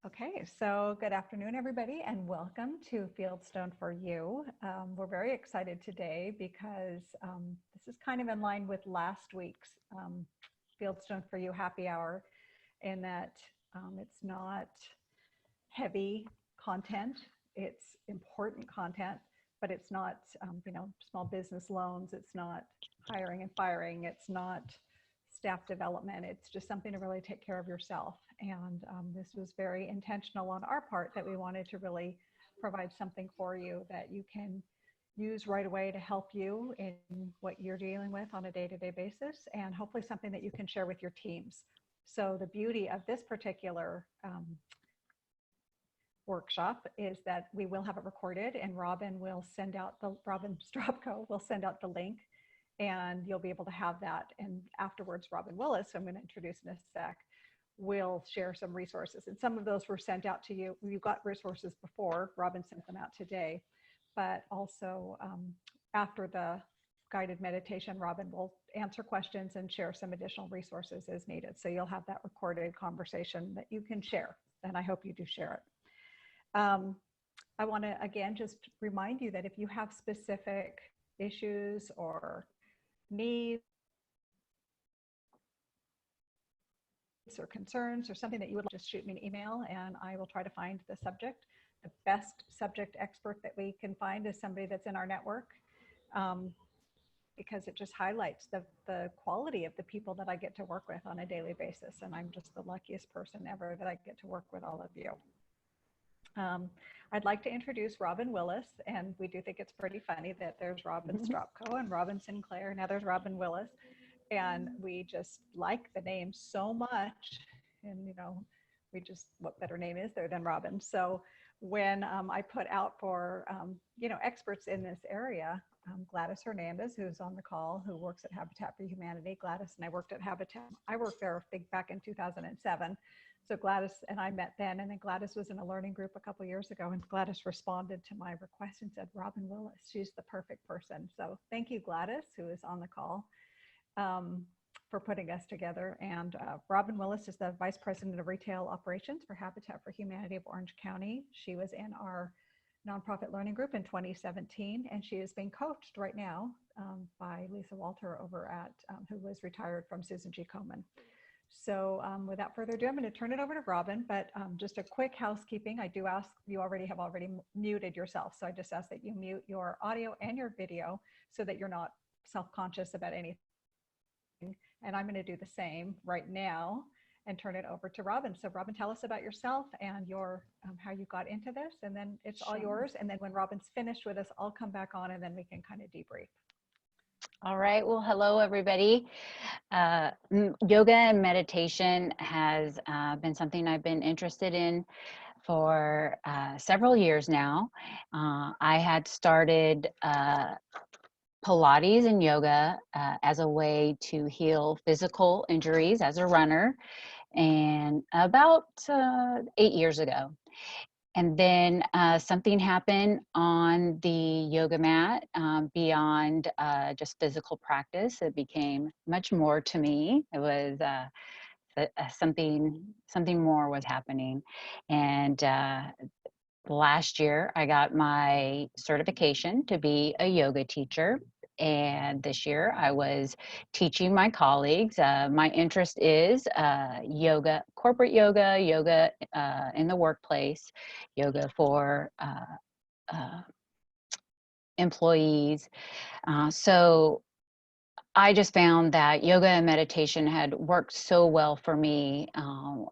Okay, so good afternoon, everybody, and welcome to Fieldstone4U. We're very excited today because this is kind of in line with last week's Fieldstone4U happy hour in that it's not heavy content, it's important content, but it's not, small business loans, it's not hiring and firing, it's not staff development. It's just something to really take care of yourself. And this was very intentional on our part that we wanted to really provide something for you that you can use right away to help you in what you're dealing with on a day-to-day basis, and hopefully something that you can share with your teams. So the beauty of this particular workshop is that we will have it recorded, and Robyn Stropko will send out the link, and you'll be able to have that. And afterwards, Robyn Willis, who I'm going to introduce in a sec, will share some resources. And some of those were sent out to you. You got resources before. Robyn sent them out today. But also after the guided meditation, Robyn will answer questions and share some additional resources as needed. So you'll have that recorded conversation that you can share. And I hope you do share it. I want to, again, just remind you that if you have specific issues or needs or concerns or something that you would like, just shoot me an email and I will try to find the subject. The best subject expert that we can find is somebody that's in our network, because it just highlights the quality of the people that I get to work with on a daily basis. And I'm just the luckiest person ever that I get to work with all of you. I'd like to introduce Robyn Willis, and we do think it's pretty funny that there's Robyn Stropko and Robyn Sinclair. Now there's Robyn Willis, and we just like the name so much, and we just, what better name is there than Robyn? So when I put out for experts in this area, Gladys Hernandez, who's on the call, who works at Habitat for Humanity. Gladys and I worked at Habitat. I worked there back in 2007. So Gladys and I met then, and then Gladys was in a learning group a couple years ago, and Gladys responded to my request and said, Robyn Willis, she's the perfect person. So thank you, Gladys, who is on the call, for putting us together. And Robyn Willis is the Vice President of Retail Operations for Habitat for Humanity of Orange County. She was in our nonprofit learning group in 2017, and she is being coached right now by Lisa Walter over at, who was retired from Susan G. Komen. So without further ado, I'm going to turn it over to Robyn, but just a quick housekeeping. I do ask, you have already muted yourself. So I just ask that you mute your audio and your video so that you're not self-conscious about anything. And I'm going to do the same right now and turn it over to Robyn. So Robyn, tell us about yourself and your how you got into this, and then it's all yours. And then when Robyn's finished with us, I'll come back on and then we can kind of debrief. All right. Well, hello, everybody. Yoga and meditation has been something I've been interested in for several years now. I had started Pilates and yoga as a way to heal physical injuries as a runner, and about 8 years ago. And then something happened on the yoga mat beyond just physical practice. It became much more to me. It was something more was happening. And last year, I got my certification to be a yoga teacher. And this year I was teaching my colleagues. My interest is yoga, corporate yoga, yoga in the workplace, yoga for employees. So I just found that yoga and meditation had worked so well for me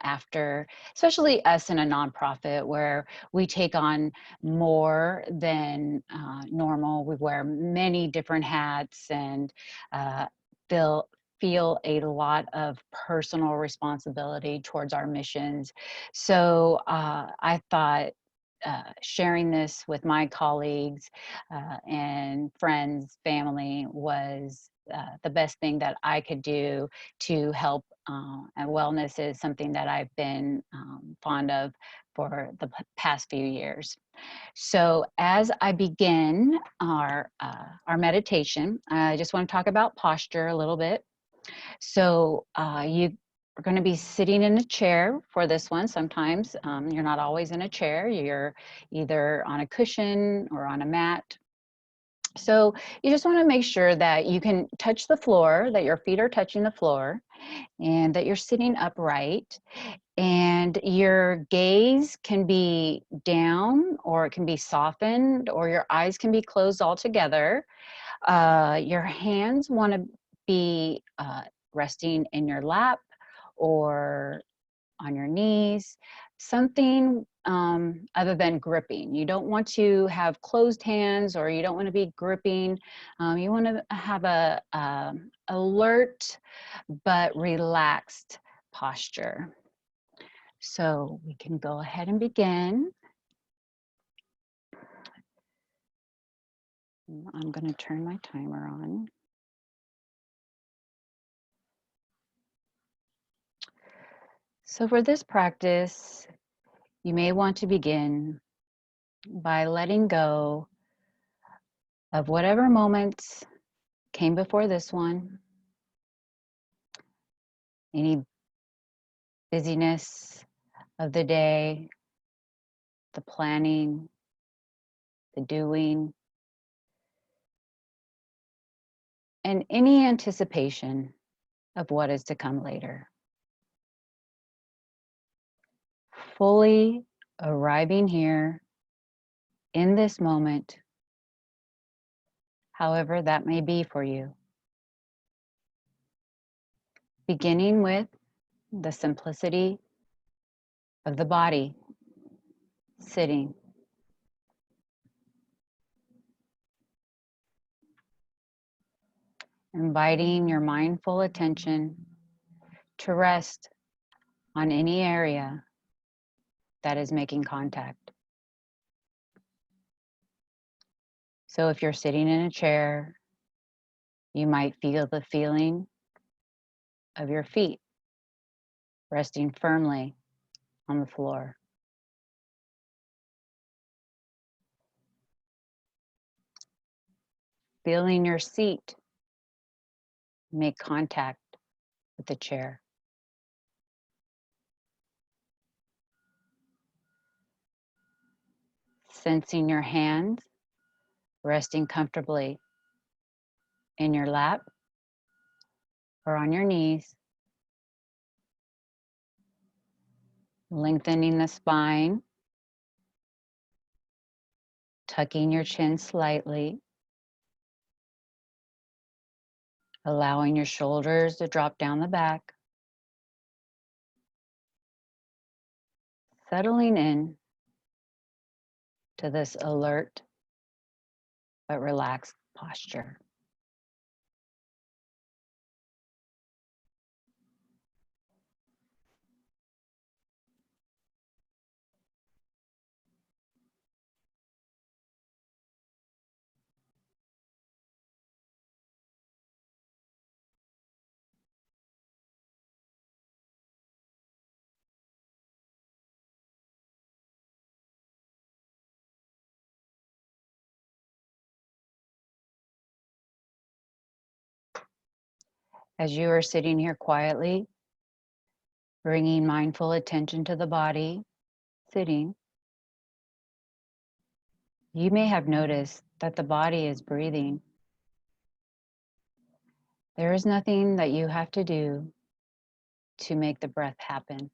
after, especially us in a nonprofit where we take on more than normal. We wear many different hats and feel a lot of personal responsibility towards our missions. So I thought sharing this with my colleagues and friends, family was the best thing that I could do to help. And wellness is something that I've been fond of for the past few years. So as I begin our meditation, I just want to talk about posture a little bit. So We're going to be sitting in a chair for this one. Sometimes you're not always in a chair. You're either on a cushion or on a mat. So you just want to make sure that you can touch the floor, that your feet are touching the floor, and that you're sitting upright. And your gaze can be down, or it can be softened, or your eyes can be closed altogether. Your hands want to be resting in your lap or on your knees, something other than gripping. You don't want to have closed hands, or you don't want to be gripping. You want to have a alert but relaxed posture. So we can go ahead and begin. I'm going to turn my timer on. So for this practice, you may want to begin by letting go of whatever moments came before this one, any busyness of the day, the planning, the doing, and any anticipation of what is to come later. Fully arriving here in this moment, however that may be for you. Beginning with the simplicity of the body sitting. Inviting your mindful attention to rest on any area that is making contact. So if you're sitting in a chair, you might feel the feeling of your feet resting firmly on the floor. Feeling your seat make contact with the chair. Sensing your hands resting comfortably in your lap or on your knees. Lengthening the spine, tucking your chin slightly, allowing your shoulders to drop down the back, settling in to this alert but relaxed posture. As you are sitting here quietly, bringing mindful attention to the body, sitting, you may have noticed that the body is breathing. There is nothing that you have to do to make the breath happen.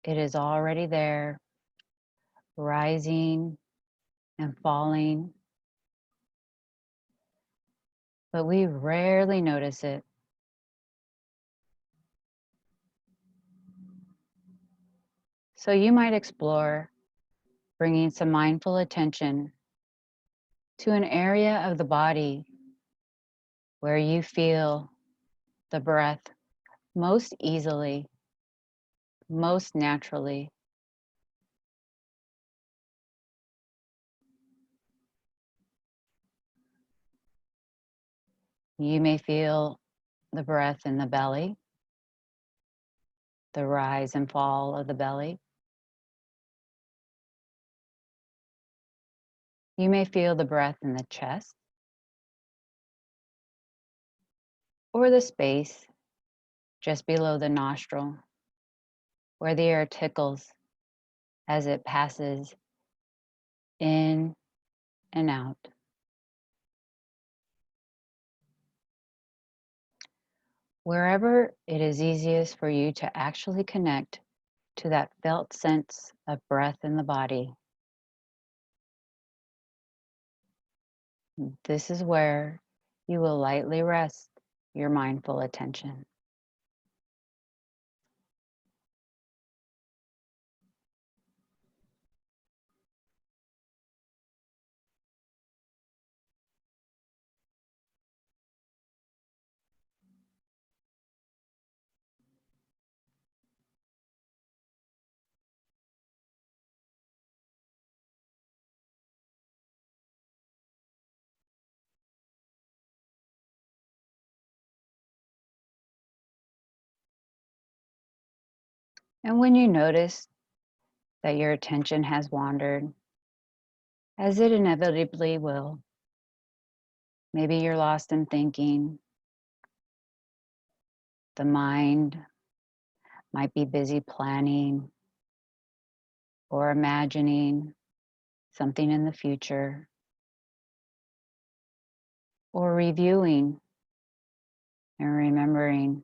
It is already there, rising and falling, but we rarely notice it. So you might explore bringing some mindful attention to an area of the body where you feel the breath most easily, most naturally. You may feel the breath in the belly, the rise and fall of the belly. You may feel the breath in the chest or the space just below the nostril, where the air tickles as it passes in and out. Wherever it is easiest for you to actually connect to that felt sense of breath in the body, this is where you will lightly rest your mindful attention. And when you notice that your attention has wandered, as it inevitably will, maybe you're lost in thinking, the mind might be busy planning or imagining something in the future, or reviewing and remembering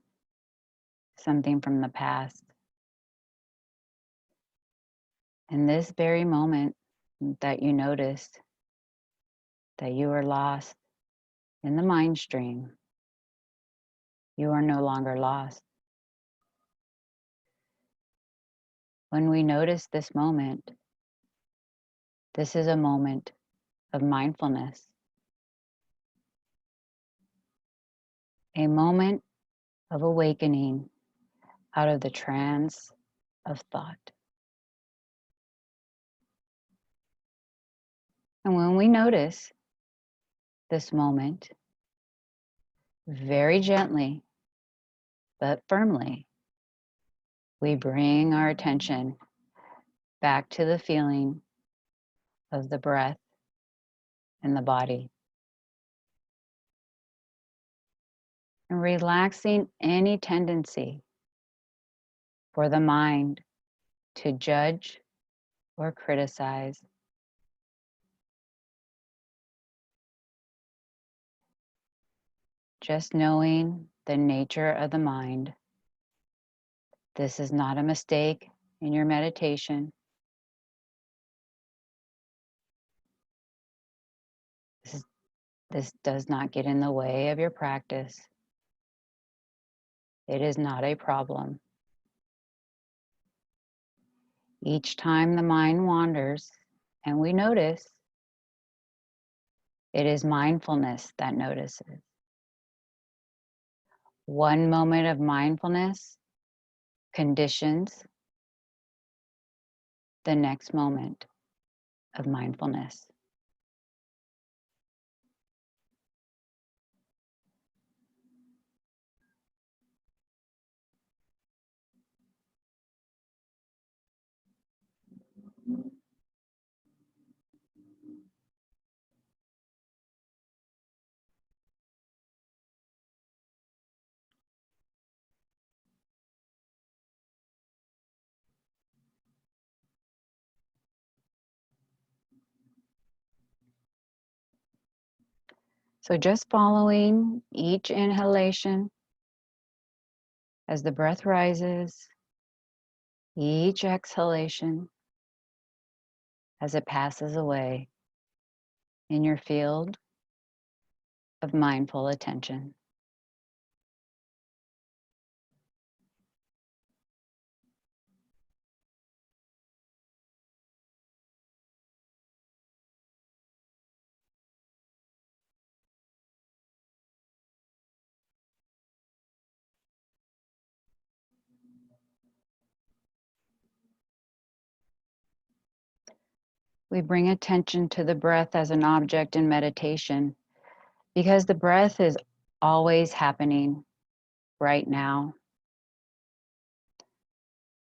something from the past. In this very moment that you noticed that you are lost in the mind stream, you are no longer lost. When we notice this moment, this is a moment of mindfulness, a moment of awakening out of the trance of thought. And when we notice this moment, very gently but firmly, we bring our attention back to the feeling of the breath in the body, and relaxing any tendency for the mind to judge or criticize. Just knowing the nature of the mind. This is not a mistake in your meditation. This does not get in the way of your practice. It is not a problem. Each time the mind wanders and we notice, it is mindfulness that notices. One moment of mindfulness conditions the next moment of mindfulness. So just following each inhalation as the breath rises, each exhalation as it passes away in your field of mindful attention. We bring attention to the breath as an object in meditation because the breath is always happening right now.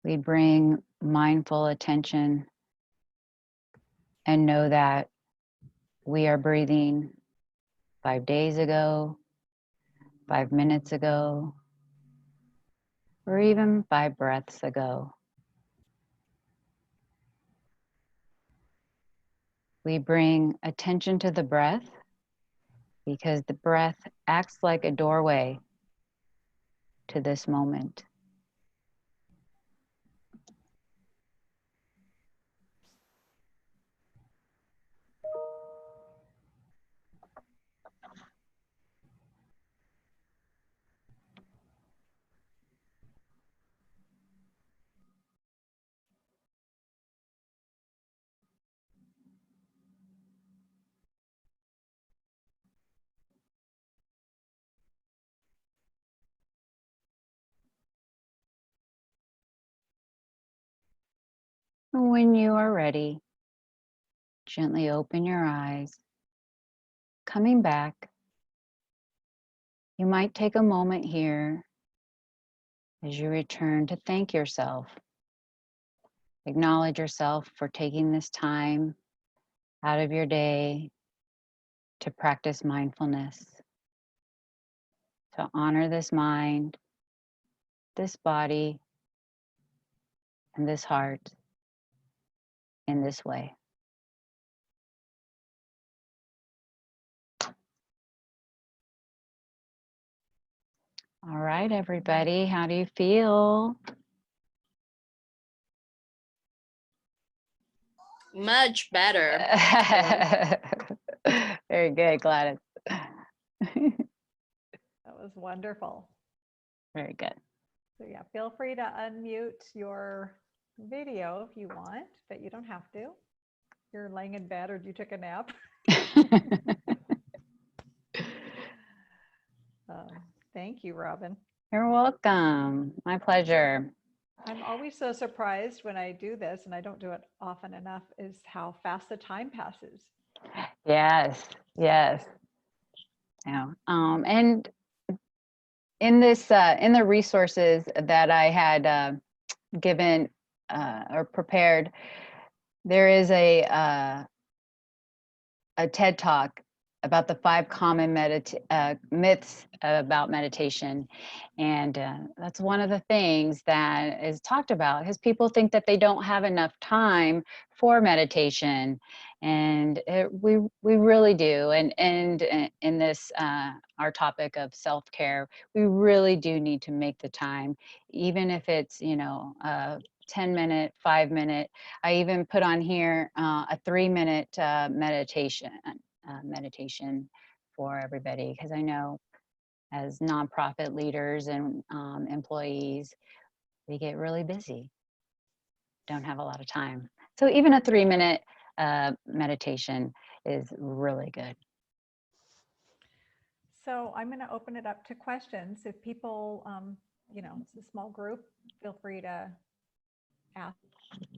We bring mindful attention and know that we are breathing 5 days ago, 5 minutes ago, or even 5 breaths ago. We bring attention to the breath because the breath acts like a doorway to this moment. When you are ready, gently open your eyes. Coming back, you might take a moment here as you return to thank yourself. Acknowledge yourself for taking this time out of your day to practice mindfulness, to honor this mind, this body, and this heart in this way. All right, everybody, how do you feel? Much better. Very good, Gladys. That was wonderful. Very good. So yeah, feel free to unmute your video if you want, but you don't have to. You're laying in bed or you took a nap. Thank you, Robyn. You're welcome. My pleasure. I'm always so surprised when I do this, and I don't do it often enough, is how fast the time passes. Yes, yes. Yeah. And in this, in the resources that I had given or prepared, there is a TED Talk about the 5 common myths about meditation. And that's one of the things that is talked about, because people think that they don't have enough time for meditation. And we really do. And in this, our topic of self-care, we really do need to make the time, even if it's, 10-minute, 5-minute. I even put on here a 3-minute meditation for everybody, because I know as nonprofit leaders and employees, we get really busy, don't have a lot of time. So even a 3-minute meditation is really good. So I'm going to open it up to questions. If people, it's a small group, feel free to ask.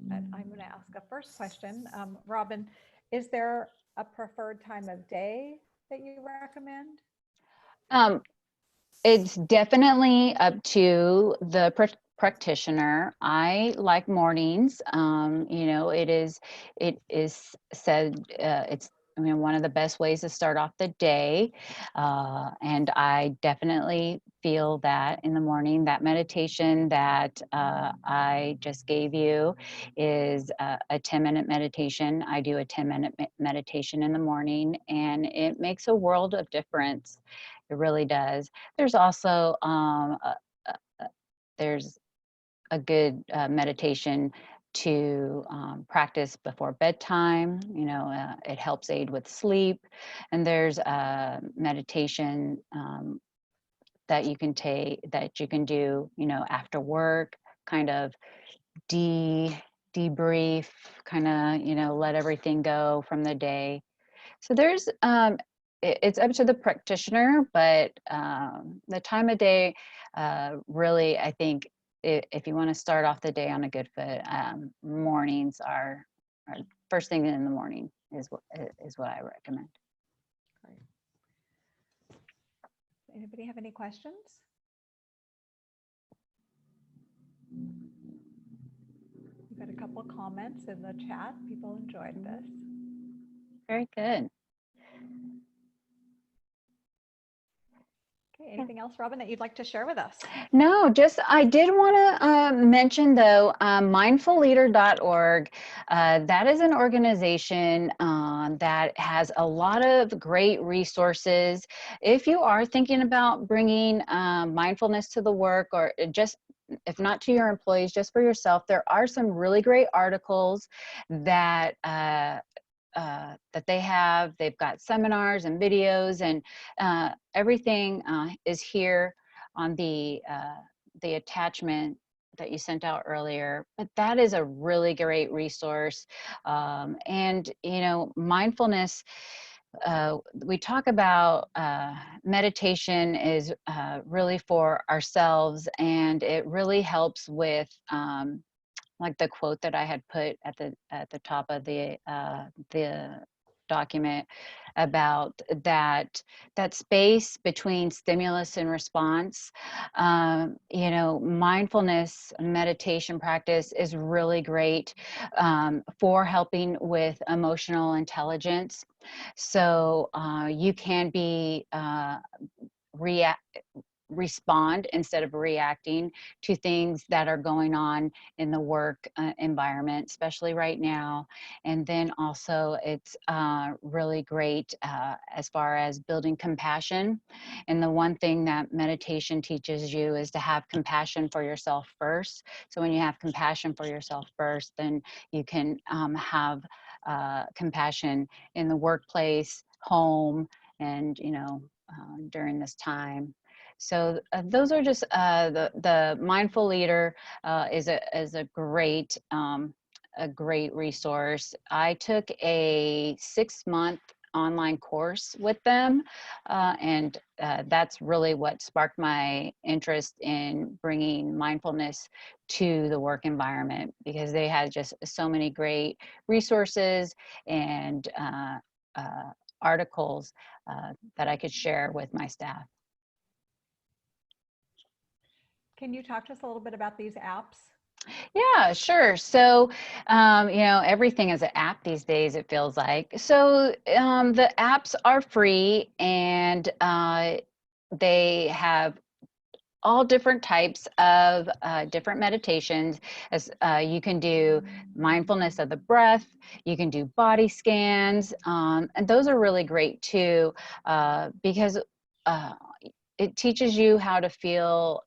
But I'm going to ask a first question. Robyn, is there a preferred time of day that you recommend? It's definitely up to the practitioner. I like mornings. It is said it's one of the best ways to start off the day, and I definitely feel that in the morning. That meditation that I just gave you is a 10-minute meditation. I do a 10-minute meditation in the morning, and it makes a world of difference. It really does. There's also there's a good meditation to practice before bedtime. It helps aid with sleep. And there's a meditation that you can do, after work, kind of debrief, kind of, let everything go from the day. So there's it's up to the practitioner, but the time of day, really, I think if you want to start off the day on a good foot, mornings are first thing in the morning is what I recommend. Great. Anybody have any questions? We've got a couple of comments in the chat. People enjoyed this. Very good. Okay, anything else, Robyn, that you'd like to share with us? No, just I did want to mention though, mindfulleader.org. That is an organization that has a lot of great resources. If you are thinking about bringing mindfulness to the work, or just if not to your employees, just for yourself, there are some really great articles that that they have. They've got seminars and videos, and everything is here on the attachment that you sent out earlier. But that is a really great resource. And you know, mindfulness, we talk about meditation is really for ourselves, and it really helps with like the quote that I had put at the top of the document about that space between stimulus and response. You know, mindfulness meditation practice is really great for helping with emotional intelligence. So you can be respond instead of reacting to things that are going on in the work environment, especially right now. And then also it's really great as far as building compassion. And the one thing that meditation teaches you is to have compassion for yourself first. So when you have compassion for yourself first, then you can have compassion in the workplace, home, and, you know, during this time. So those are just the Mindful Leader is a great resource. I took a 6-month online course with them, and that's really what sparked my interest in bringing mindfulness to the work environment, because they had just so many great resources and articles that I could share with my staff. Can you talk to us a little bit about these apps? Yeah, sure. So, you know, everything is an app these days, it feels like. So the apps are free, and they have all different types of different meditations. As you can do mindfulness of the breath, you can do body scans, and those are really great too, because it teaches you how to feel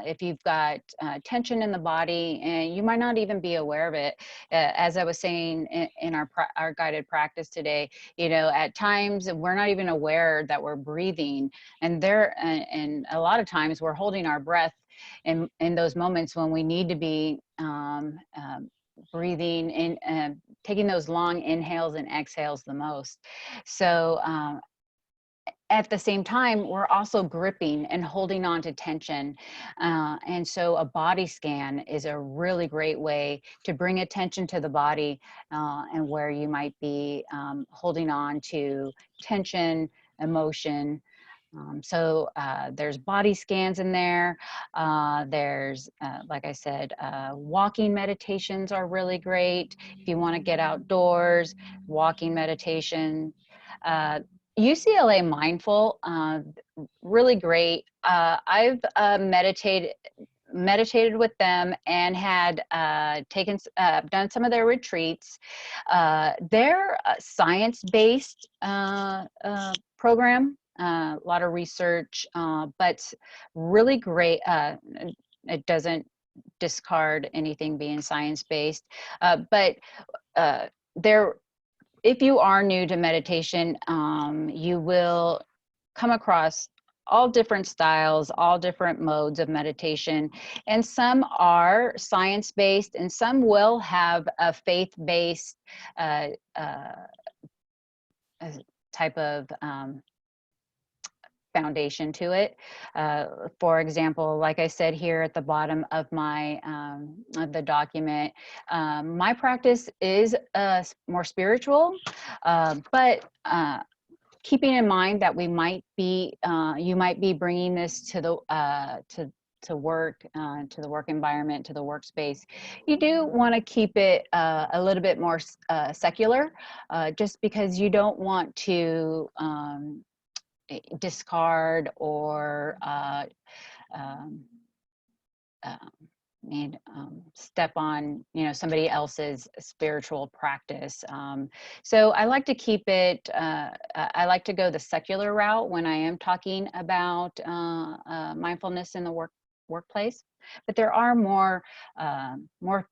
if you've got tension in the body, and you might not even be aware of it. As I was saying in our guided practice today, you know, at times we're not even aware that we're breathing, and and a lot of times we're holding our breath in those moments when we need to be breathing in, taking those long inhales and exhales the most. So at the same time, we're also gripping and holding on to tension. And so a body scan is a really great way to bring attention to the body and where you might be holding on to tension, emotion. So there's body scans in there. There's, like I said, walking meditations are really great. If you want to get outdoors, walking meditation. UCLA Mindful, really great. I've meditated with them and had done some of their retreats. They're a science-based program, a lot of research, but really great. It doesn't discard anything being science-based, but they're, if you are new to meditation, you will come across all different styles, all different modes of meditation, and some are science-based, and some will have a faith-based type of foundation to it. For example, like I said here at the bottom of my of the document, my practice is more spiritual, but keeping in mind that we might be you might be bringing this to the to work, to the work environment, to the workspace. You do want to keep it a little bit more secular, just because you don't want to discard or um, step on, somebody else's spiritual practice. So I like to keep it, I like to go the secular route when I am talking about mindfulness in the workplace. But there are more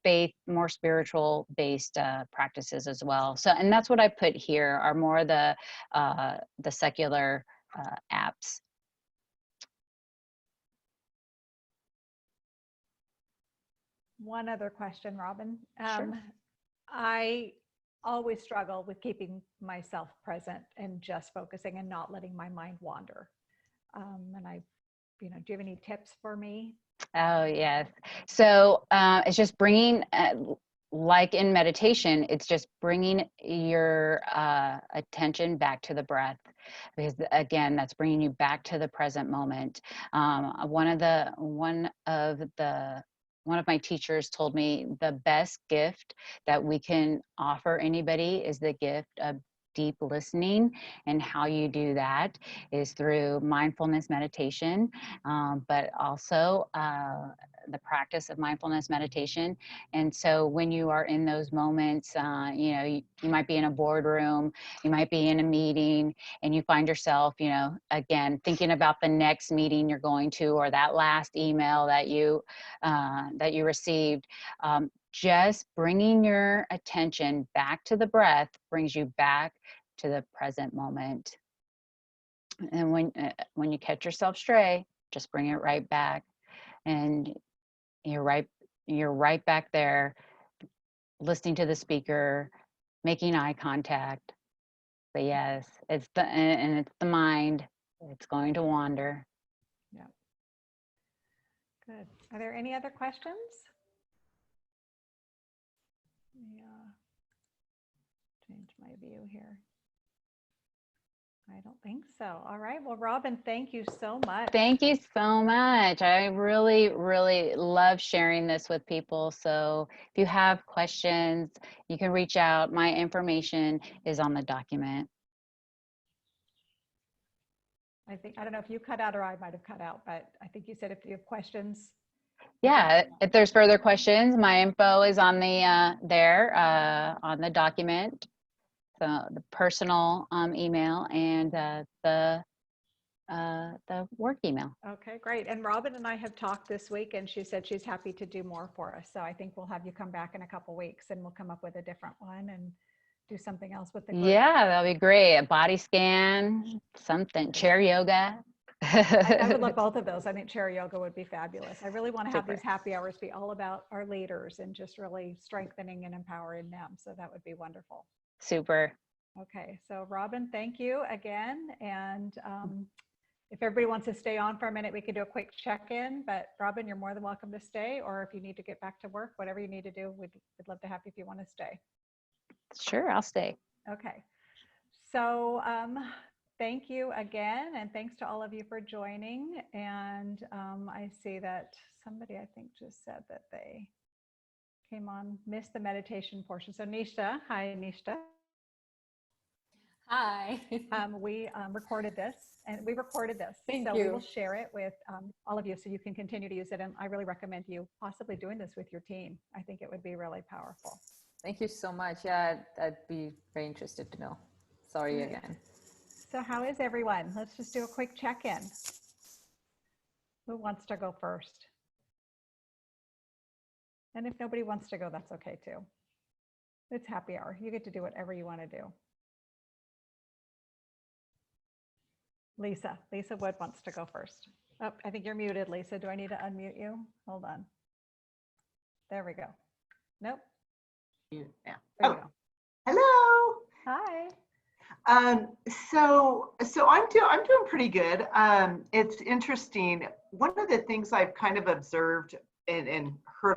faith, more spiritual based practices as well. So, and that's what I put here are more the secular apps. One other question, Robyn. Sure. I always struggle with keeping myself present and just focusing and not letting my mind wander. And do you have any tips for me? Oh, yes. So it's just bringing, like in meditation, it's just bringing your attention back to the breath, because again, that's bringing you back to the present moment. One of my teachers told me the best gift that we can offer anybody is the gift of deep listening, and how you do that is through mindfulness meditation, but also the practice of mindfulness meditation. And so when you are in those moments, you might be in a boardroom, you might be in a meeting, and you find yourself, again, thinking about the next meeting you're going to, or that last email that you received. Just bringing your attention back to the breath brings you back to the present moment. And when you catch yourself stray, just bring it right back, and you're right back there, listening to the speaker, making eye contact. But yes, it's the mind. It's going to wander. Yeah. Good. Are there any other questions? Yeah. Change my view here. I don't think so. All right. Well, Robyn, thank you so much. Thank you so much. I really, really love sharing this with people. So if you have questions, you can reach out. My information is on the document. I don't know if you cut out or I might have cut out, but I think you said if you have questions. Yeah, if there's further questions, my info is on the on the document. So the personal email and the work email. Okay, great. And Robyn and I have talked this week, and she said she's happy to do more for us. So I think we'll have you come back in a couple weeks, and we'll come up with a different one and do something else with the group. Yeah, that'll be great. A body scan, something, chair yoga. I would love both of those. I think chair yoga would be fabulous. I really want to have Super. these happy hours be all about our leaders and just really strengthening and empowering them. So that would be wonderful. Super. Okay, so Robyn, thank you again. And if everybody wants to stay on for a minute, we could do a quick check-in. But Robyn, you're more than welcome to stay, or if you need to get back to work, whatever you need to do, we'd love to have you if you want to stay. Sure, I'll stay. Okay, so thank you again, and thanks to all of you for joining. And I see that somebody, I think, just said that they came on, missed the meditation portion. So Nisha, hi Nisha. Hi. We recorded this, and we recorded this. Thank so you. We will share it with all of you so you can continue to use it. And I really recommend you possibly doing this with your team. I think it would be really powerful. Thank you so much. Yeah, I'd be very interested to know. Sorry again. So how is everyone? Let's just do a quick check-in. Who wants to go first? And if nobody wants to go, that's okay too. It's happy hour. You get to do whatever you want to do. Lisa Wood wants to go first. Oh, I think you're muted, Lisa. Do I need to unmute you? Hold on. There we go. Nope. Yeah. There you go. Hello. Hi. So I'm doing pretty good. It's interesting. One of the things I've kind of observed and heard